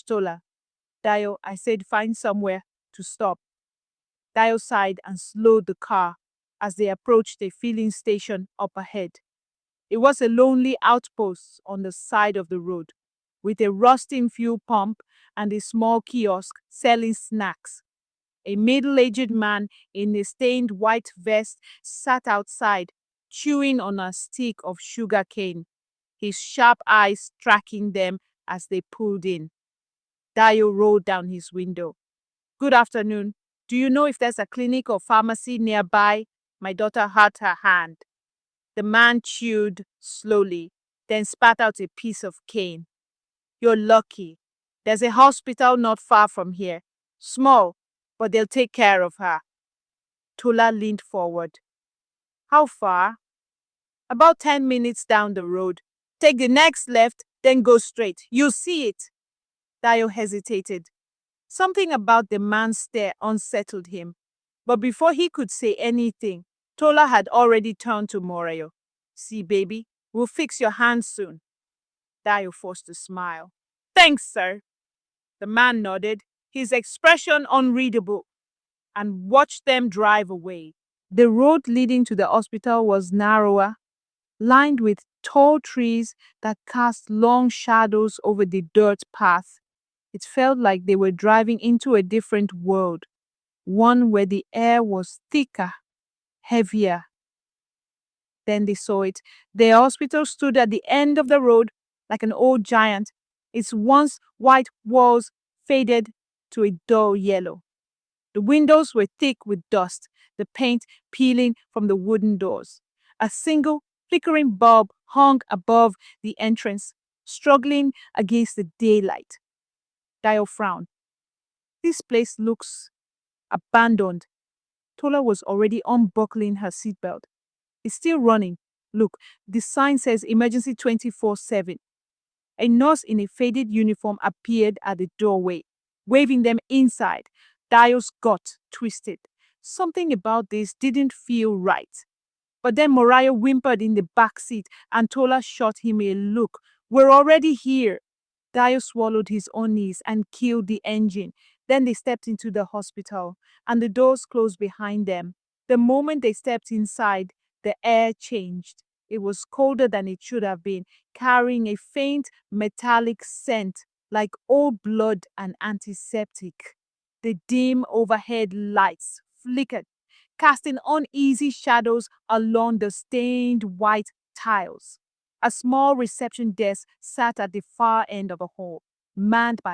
Tola. Dio, I said find somewhere to stop. Dio sighed and slowed the car as they approached a filling station up ahead. It was a lonely outpost on the side of the road, with a rusting fuel pump and a small kiosk selling snacks. A middle-aged man in a stained white vest sat outside, chewing on a stick of sugar cane, his sharp eyes tracking them as they pulled in. Dio rolled down his window. Good afternoon. Do you know if there's a clinic or pharmacy nearby? My daughter hurt her hand. The man chewed slowly, then spat out a piece of cane. You're lucky. There's a hospital not far from here. Small, but they'll take care of her. Tola leaned forward. How far? About 10 minutes down the road. Take the next left, then go straight. You'll see it. Dio hesitated. Something about the man's stare unsettled him. But before he could say anything, Tola had already turned to Morayo. See, baby, we'll fix your hand soon. Dio forced a smile. Thanks, sir. The man nodded, his expression unreadable, and watched them drive away. The road leading to the hospital was narrower, lined with tall trees that cast long shadows over the dirt path. It felt like they were driving into a different world, one where the air was thicker, heavier. Then they saw it. The hospital stood at the end of the road like an old giant, its once white walls faded to a dull yellow. The windows were thick with dust, the paint peeling from the wooden doors. A single flickering bulb hung above the entrance, struggling against the daylight. Dio frowned. This place looks abandoned. Tola was already unbuckling her seatbelt. It's still running. Look, the sign says emergency 24/7. A nurse in a faded uniform appeared at the doorway, waving them inside. Dio's gut twisted. Something about this didn't feel right. But then Morayo whimpered in the back seat and Tola shot him a look. We're already here. Dio swallowed his own knees and killed the engine. Then they stepped into the hospital, and the doors closed behind them. The moment they stepped inside, the air changed. It was colder than it should have been, carrying a faint metallic scent like old blood and antiseptic. The dim overhead lights flickered, casting uneasy shadows along the stained white tiles. A small reception desk sat at the far end of the hall, manned by a